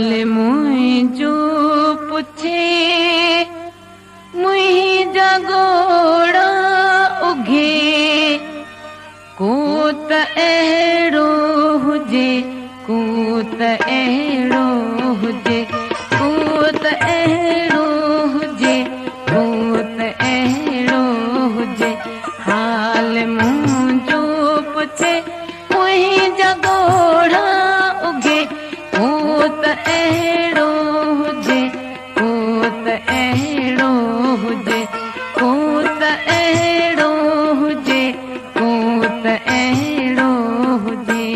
हाल मुंहिंजो पुछे मुंहिंजा गोड़ा उघे को त अहिड़ो हुजे को त अहिड़ो हुजे को त अहिड़ो हुजे को त अहिड़ो हुजे हाल मुंहिंजो पुछे मुंहिंजा गोड़ा उघे को त अहिड़ो हुजे को त अहिड़ो हुजे को त अहिड़ो हुजे को त अहिड़ो हुजे।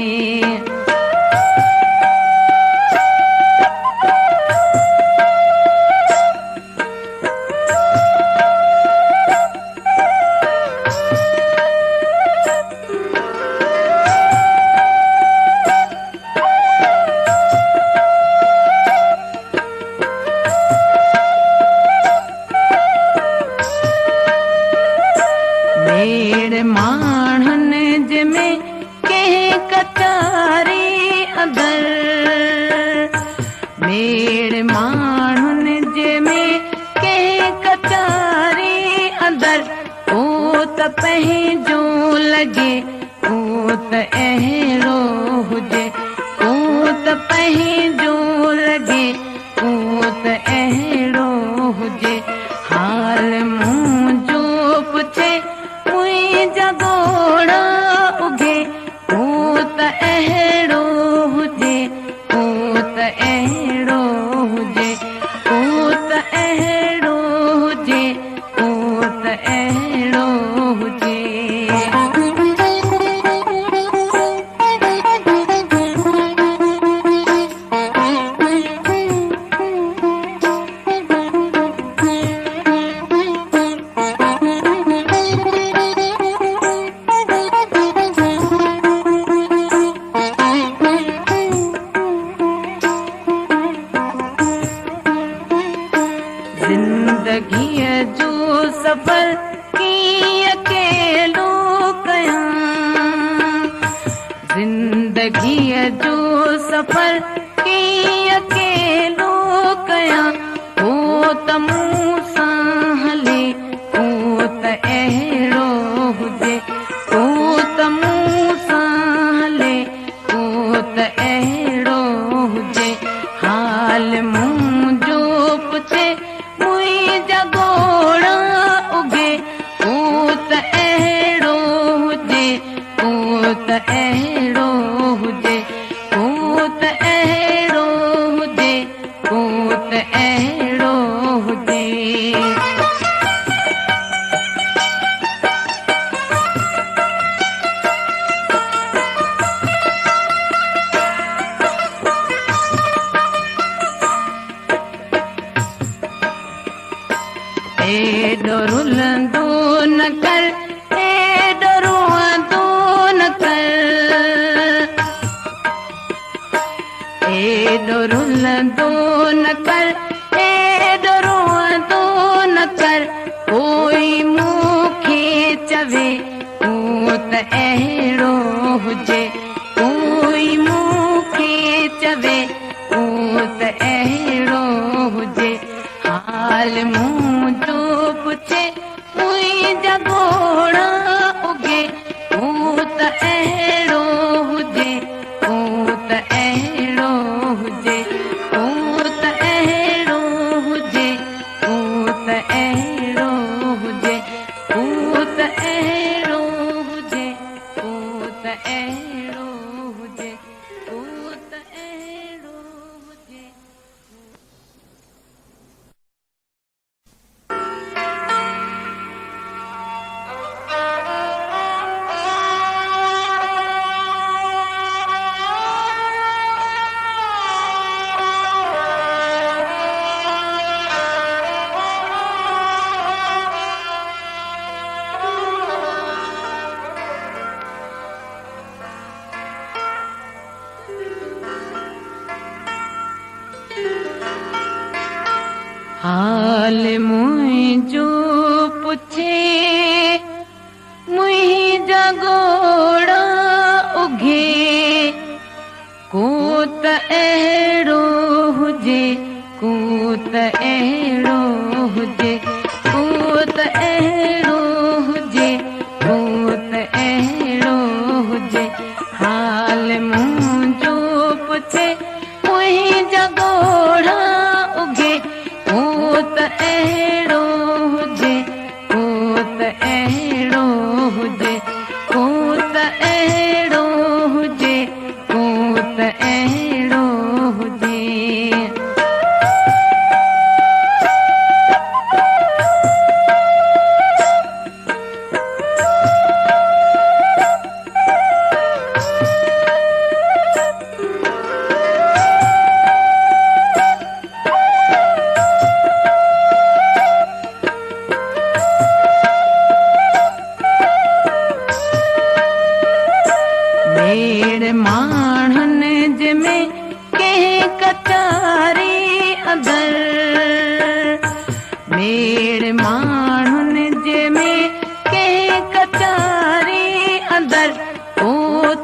मेड़ माण्हुनि जंहिंमें कंहिं कचारी अंदर मेड़ माण्हुनि जंहिंमें कंहिं कचारी अंदर को त पंहिंजो लॻे को त अहिड़ो हुजे को त पंहिंजो लॻे को त अहिड़ो हुजे हाल मुंहिंजो पुछे मुंहिंजा गोड़ा उघे को त अहिड़ो हुजे को त अहिड़ो हुजे को त अहिड़ो हुजे को त अहिड़ो हुजे। ज़िंदगीअ जो सफ़र कीअं अकेलो कयां ज़िंदगीअ जो सफ़र कीअं अकेलो कयां को त मूं सां हले को त अहिड़ो हुजे को त मूं सां हले को त अहिड़ो हुजे हाल मुंहिंजो पुछे मुंहिंजा गोड़ा उघे को त अहिड़ो हुजे को त अहिड़ो हुजे को त अहिड़ो हुजे को त अहिड़ो हुजे। एॾो रुलंदो न कर एॾो रोअंदो न कर एॾो रुलंदो न कर एॾो रोअंदो न कर कोई मूंखे चवे को त अहिड़ो हुजे कोई मूंखे चवे को त अहिड़ो हुजे हाल मुंहिंजो पुछे मुंहिंजा गोड़ा उघे को त अहिड़ो हुजे को त अहिड़ो हुजे को त अहिड़ो हुजे को त अहिड़ो हुजे को त अहिड़ो हुजे को त अहिड़ो हुजे को त अहिड़ो हुजे। हाल मुंहिंजो पुछे मुंहिंजा गोड़ा उघे को त अहिड़ो हुजे, कूत अहिड़ो हुजे, कूत अहिड़ो हुजे, कूत अहिड़ो हुजे, हाल मुंहिंजो पुछे मुंहिंजा ॻोढ़ा उगे, कूत अहिड़ो हुजे, कूत अहिड़ो हुजे, कूत अहिड़ो हुजे, कूत अहिड़ो हुजे। मेड़ माण्हुनि जंहिंमें कंहिं कचारी अंदर, मेड़ माण्हुनि जंहिंमें कंहिं कचारी अंदर, को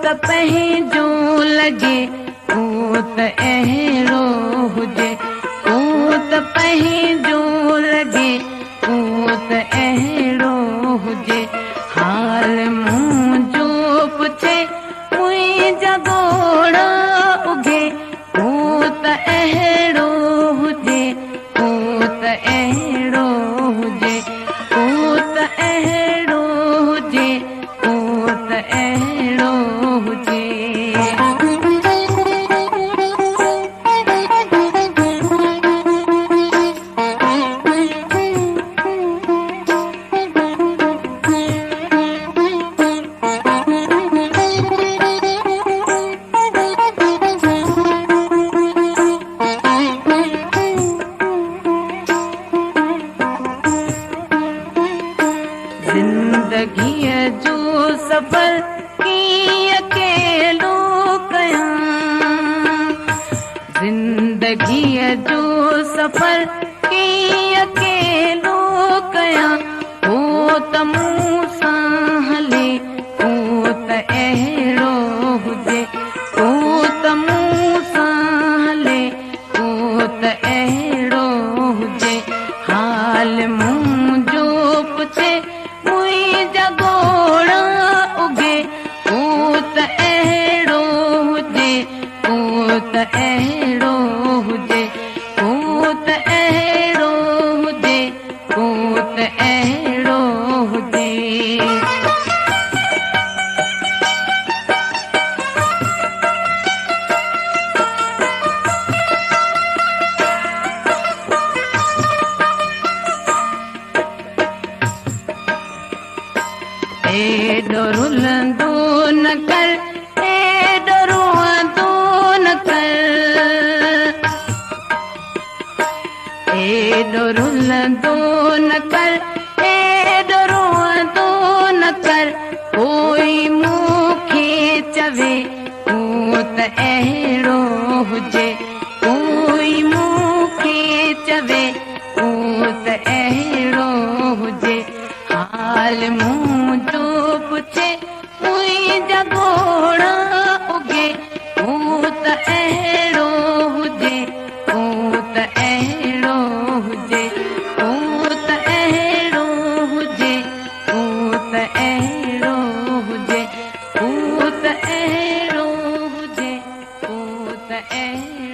त पंहिंजो लॻे, को त अहिड़ो हुजे, को त पंहिंजो लॻे, को त अहिड़ो हुजे, हाल मुंहिंजो पुछे मुंहिंजा ॻोढ़ा उगे, को त अहिड़ो हुजे, को त अहिड़ो हुजे, को त अहिड़ो हुजे, को त अहिड़ो हुजे। ज़िंदगीअ जो सफ़र कीअं अकेलो कयां, ज़िंदगीअ जो सफ़र कीअं अकेलो कयां, को त मूं सां हले, को त अहिड़ो हुजे, को त मूं सां हले, को त अहिड़ो हुजे, हाल मुंहिंजो पुछे मुंहिंजा ॻोढ़ा उगे, को त अहिड़ो हुजे, को त अहिड़ो हुजे, को त अहिड़ो हुजे, को त अहिड़ो हुजे। एॾो रुलंदो न कर, एॾो रोअंदो न कर, एॾो रुलंदो न कर, एॾो रोअंदो न कर, कोई मूंखे चवे, को त अहिड़ो हुजे, कोई मूंखे चवे, को त अहिड़ो हुजे, हाल मुंहिंजो पुछे मुंहिंजा ॻोढ़ा उगे, को त अहिड़ो हुजे, को त अहिड़ो हुजे, को त अहिड़ो हुजे, को त अहिड़ो हुजे, को त अहिड़ो हुजे, को त अहिड़ो